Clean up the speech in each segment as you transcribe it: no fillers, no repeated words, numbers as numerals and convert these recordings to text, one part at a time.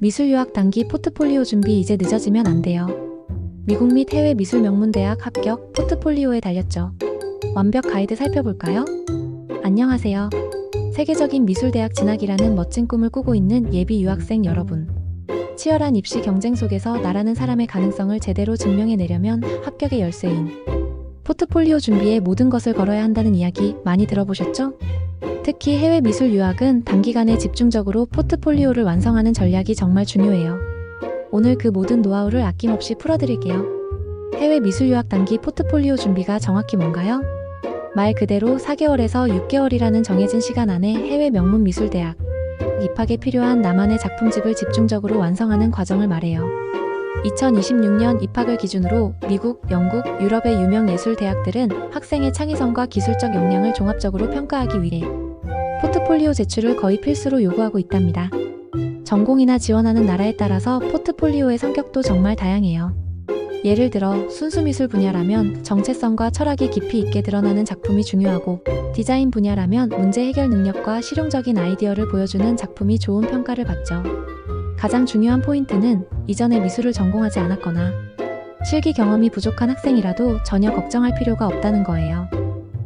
미술 유학 단기 포트폴리오 준비 이제 늦어지면 안 돼요. 미국 및 해외 미술 명문대학 합격 포트폴리오에 달렸죠. 완벽 가이드 살펴볼까요? 안녕하세요. 세계적인 미술대학 진학이라는 멋진 꿈을 꾸고 있는 예비 유학생 여러분. 치열한 입시 경쟁 속에서 나라는 사람의 가능성을 제대로 증명해내려면 합격의 열쇠인 포트폴리오 준비에 모든 것을 걸어야 한다는 이야기 많이 들어보셨죠? 특히 해외 미술 유학은 단기간에 집중적으로 포트폴리오를 완성하는 전략이 정말 중요해요. 오늘 그 모든 노하우를 아낌없이 풀어드릴게요. 해외 미술 유학 단기 포트폴리오 준비가 정확히 뭔가요? 말 그대로 4개월에서 6개월이라는 정해진 시간 안에 해외 명문 미술대학 입학에 필요한 나만의 작품집을 집중적으로 완성하는 과정을 말해요. 2026년 입학을 기준으로 미국, 영국, 유럽의 유명 예술대학들은 학생의 창의성과 기술적 역량을 종합적으로 평가하기 위해 포트폴리오 제출을 거의 필수로 요구하고 있답니다. 전공이나 지원하는 나라에 따라서 포트폴리오의 성격도 정말 다양해요. 예를 들어 순수미술 분야라면 정체성과 철학이 깊이 있게 드러나는 작품이 중요하고, 디자인 분야라면 문제 해결 능력과 실용적인 아이디어를 보여주는 작품이 좋은 평가를 받죠. 가장 중요한 포인트는 이전에 미술을 전공하지 않았거나 실기 경험이 부족한 학생이라도 전혀 걱정할 필요가 없다는 거예요.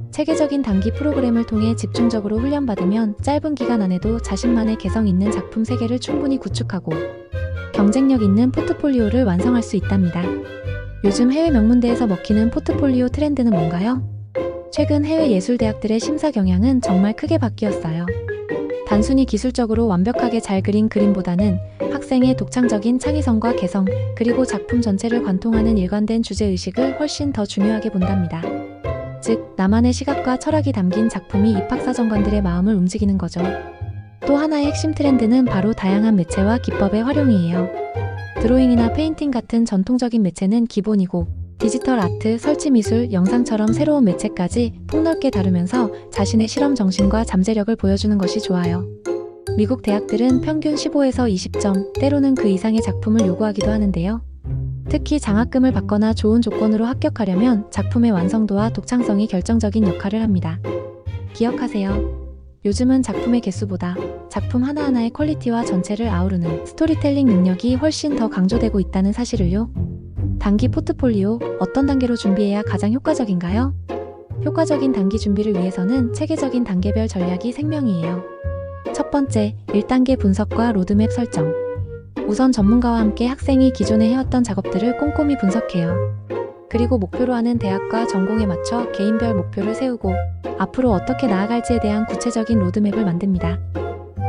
체계적인 단기 프로그램을 통해 집중적으로 훈련받으면 짧은 기간 안에도 자신만의 개성 있는 작품 세계를 충분히 구축하고 경쟁력 있는 포트폴리오를 완성할 수 있답니다. 요즘 해외 명문대에서 먹히는 포트폴리오 트렌드는 뭔가요? 최근 해외 예술대학들의 심사 경향은 정말 크게 바뀌었어요. 단순히 기술적으로 완벽하게 잘 그린 그림보다는 학생의 독창적인 창의성과 개성, 그리고 작품 전체를 관통하는 일관된 주제의식을 훨씬 더 중요하게 본답니다. 즉, 나만의 시각과 철학이 담긴 작품이 입학사정관들의 마음을 움직이는 거죠. 또 하나의 핵심 트렌드는 바로 다양한 매체와 기법의 활용이에요. 드로잉이나 페인팅 같은 전통적인 매체는 기본이고, 디지털 아트, 설치미술, 영상처럼 새로운 매체까지 폭넓게 다루면서 자신의 실험 정신과 잠재력을 보여주는 것이 좋아요. 미국 대학들은 평균 15에서 20점, 때로는 그 이상의 작품을 요구하기도 하는데요. 특히 장학금을 받거나 좋은 조건으로 합격하려면 작품의 완성도와 독창성이 결정적인 역할을 합니다. 기억하세요. 요즘은 작품의 개수보다 작품 하나하나의 퀄리티와 전체를 아우르는 스토리텔링 능력이 훨씬 더 강조되고 있다는 사실을요. 단기 포트폴리오, 어떤 단계로 준비해야 가장 효과적인가요? 효과적인 단기 준비를 위해서는 체계적인 단계별 전략이 생명이에요. 첫 번째, 1단계 분석과 로드맵 설정. 우선 전문가와 함께 학생이 기존에 해왔던 작업들을 꼼꼼히 분석해요. 그리고 목표로 하는 대학과 전공에 맞춰 개인별 목표를 세우고 앞으로 어떻게 나아갈지에 대한 구체적인 로드맵을 만듭니다.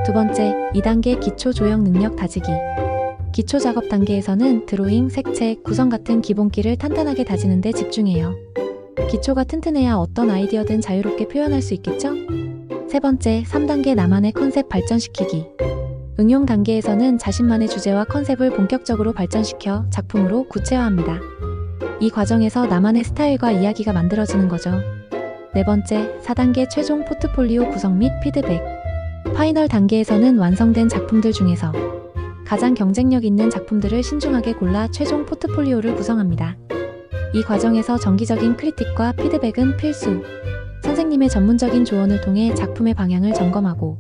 두 번째, 2단계 기초 조형 능력 다지기. 기초 작업 단계에서는 드로잉, 색채, 구성 같은 기본기를 탄탄하게 다지는 데 집중해요. 기초가 튼튼해야 어떤 아이디어든 자유롭게 표현할 수 있겠죠? 세 번째, 3단계 나만의 컨셉 발전시키기. 응용 단계에서는 자신만의 주제와 컨셉을 본격적으로 발전시켜 작품으로 구체화합니다. 이 과정에서 나만의 스타일과 이야기가 만들어지는 거죠. 네 번째, 4단계 최종 포트폴리오 구성 및 피드백. 파이널 단계에서는 완성된 작품들 중에서 가장 경쟁력 있는 작품들을 신중하게 골라 최종 포트폴리오를 구성합니다. 이 과정에서 정기적인 크리틱과 피드백은 필수. 선생님의 전문적인 조언을 통해 작품의 방향을 점검하고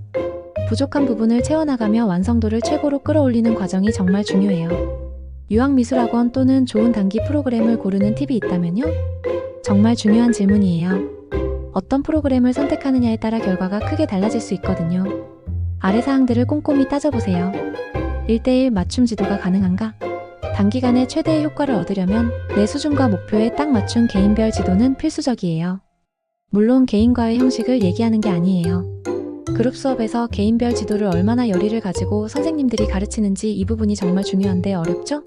부족한 부분을 채워나가며 완성도를 최고로 끌어올리는 과정이 정말 중요해요. 유학미술학원 또는 좋은 단기 프로그램을 고르는 팁이 있다면요? 정말 중요한 질문이에요. 어떤 프로그램을 선택하느냐에 따라 결과가 크게 달라질 수 있거든요. 아래 사항들을 꼼꼼히 따져보세요. 1:1 맞춤 지도가 가능한가? 단기간에 최대의 효과를 얻으려면 내 수준과 목표에 딱 맞춘 개인별 지도는 필수적이에요. 물론 개인과의 형식을 얘기하는 게 아니에요. 그룹 수업에서 개인별 지도를 얼마나 열의를 가지고 선생님들이 가르치는지 이 부분이 정말 중요한데 어렵죠?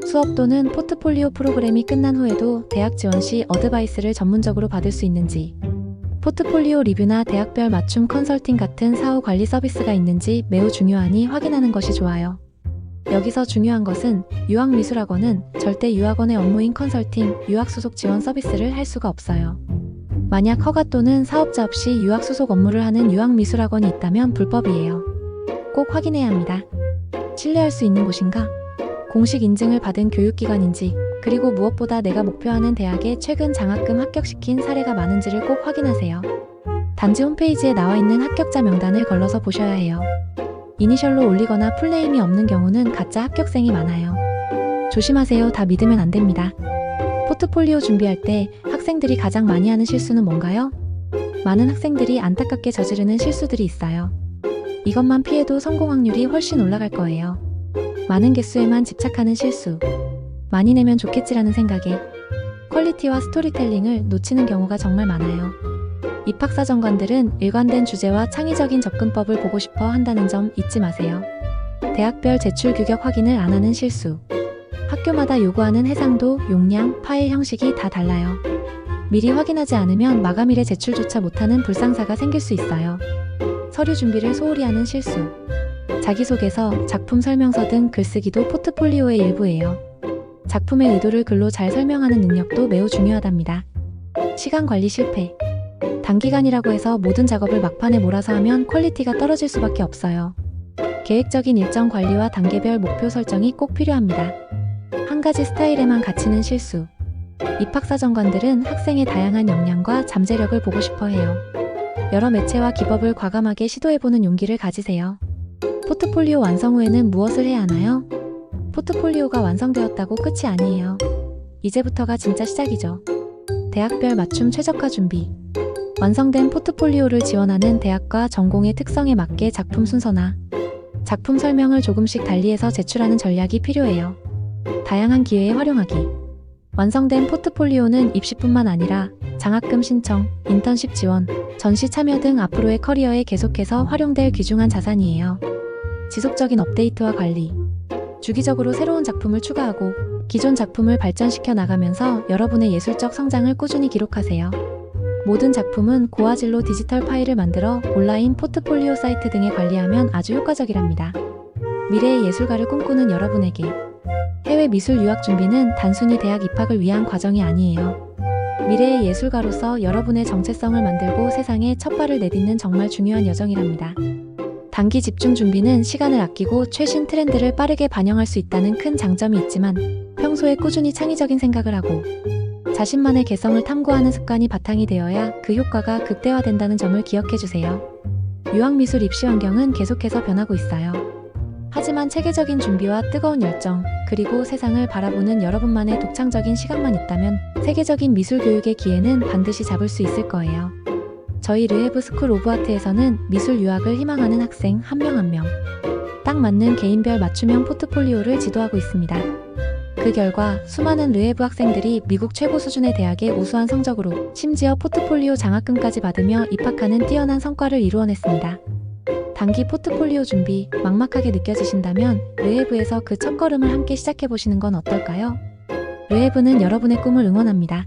수업 또는 포트폴리오 프로그램이 끝난 후에도 대학 지원 시 어드바이스를 전문적으로 받을 수 있는지, 포트폴리오 리뷰나 대학별 맞춤 컨설팅 같은 사후 관리 서비스가 있는지 매우 중요하니 확인하는 것이 좋아요. 여기서 중요한 것은 유학미술학원은 절대 유학원의 업무인 컨설팅, 유학 소속 지원 서비스를 할 수가 없어요. 만약 허가 또는 사업자 없이 유학 소속 업무를 하는 유학미술학원이 있다면 불법이에요. 꼭 확인해야 합니다. 신뢰할 수 있는 곳인가? 공식 인증을 받은 교육기관인지, 그리고 무엇보다 내가 목표하는 대학에 최근 장학금 합격시킨 사례가 많은지를 꼭 확인하세요. 단지 홈페이지에 나와 있는 합격자 명단을 걸러서 보셔야 해요. 이니셜로 올리거나 풀네임이 없는 경우는 가짜 합격생이 많아요. 조심하세요. 다 믿으면 안 됩니다. 포트폴리오 준비할 때 학생들이 가장 많이 하는 실수는 뭔가요? 많은 학생들이 안타깝게 저지르는 실수들이 있어요. 이것만 피해도 성공 확률이 훨씬 올라갈 거예요. 많은 개수에만 집착하는 실수. 많이 내면 좋겠지라는 생각에 퀄리티와 스토리텔링을 놓치는 경우가 정말 많아요. 입학사정관들은 일관된 주제와 창의적인 접근법을 보고 싶어 한다는 점 잊지 마세요. 대학별 제출 규격 확인을 안 하는 실수. 학교마다 요구하는 해상도, 용량, 파일 형식이 다 달라요. 미리 확인하지 않으면 마감일에 제출조차 못하는 불상사가 생길 수 있어요. 서류 준비를 소홀히 하는 실수. 자기소개서, 작품 설명서 등 글쓰기도 포트폴리오의 일부예요. 작품의 의도를 글로 잘 설명하는 능력도 매우 중요하답니다. 시간 관리 실패. 단기간이라고 해서 모든 작업을 막판에 몰아서 하면 퀄리티가 떨어질 수밖에 없어요. 계획적인 일정 관리와 단계별 목표 설정이 꼭 필요합니다. 한 가지 스타일에만 갇히는 실수. 입학사정관들은 학생의 다양한 역량과 잠재력을 보고 싶어 해요. 여러 매체와 기법을 과감하게 시도해보는 용기를 가지세요. 포트폴리오 완성 후에는 무엇을 해야 하나요? 포트폴리오가 완성되었다고 끝이 아니에요. 이제부터가 진짜 시작이죠. 대학별 맞춤 최적화 준비. 완성된 포트폴리오를 지원하는 대학과 전공의 특성에 맞게 작품 순서나 작품 설명을 조금씩 달리해서 제출하는 전략이 필요해요. 다양한 기회에 활용하기. 완성된 포트폴리오는 입시뿐만 아니라 장학금 신청, 인턴십 지원, 전시 참여 등 앞으로의 커리어에 계속해서 활용될 귀중한 자산이에요. 지속적인 업데이트와 관리. 주기적으로 새로운 작품을 추가하고 기존 작품을 발전시켜 나가면서 여러분의 예술적 성장을 꾸준히 기록하세요. 모든 작품은 고화질로 디지털 파일을 만들어 온라인 포트폴리오 사이트 등에 관리하면 아주 효과적이랍니다. 미래의 예술가를 꿈꾸는 여러분에게 해외 미술 유학 준비는 단순히 대학 입학을 위한 과정이 아니에요. 미래의 예술가로서 여러분의 정체성을 만들고 세상에 첫 발을 내딛는 정말 중요한 여정이랍니다. 단기 집중 준비는 시간을 아끼고 최신 트렌드를 빠르게 반영할 수 있다는 큰 장점이 있지만 평소에 꾸준히 창의적인 생각을 하고 자신만의 개성을 탐구하는 습관이 바탕이 되어야 그 효과가 극대화된다는 점을 기억해주세요. 유학미술 입시 환경은 계속해서 변하고 있어요. 하지만 체계적인 준비와 뜨거운 열정, 그리고 세상을 바라보는 여러분만의 독창적인 시각만 있다면 세계적인 미술 교육의 기회는 반드시 잡을 수 있을 거예요. 저희 르에브 스쿨 오브 아트에서는 미술 유학을 희망하는 학생 한 명 한 명 딱 맞는 개인별 맞춤형 포트폴리오를 지도하고 있습니다. 그 결과 수많은 르에브 학생들이 미국 최고 수준의 대학의 우수한 성적으로 심지어 포트폴리오 장학금까지 받으며 입학하는 뛰어난 성과를 이루어냈습니다. 단기 포트폴리오 준비 막막하게 느껴지신다면 르에브에서 그 첫걸음을 함께 시작해보시는 건 어떨까요? 르에브는 여러분의 꿈을 응원합니다.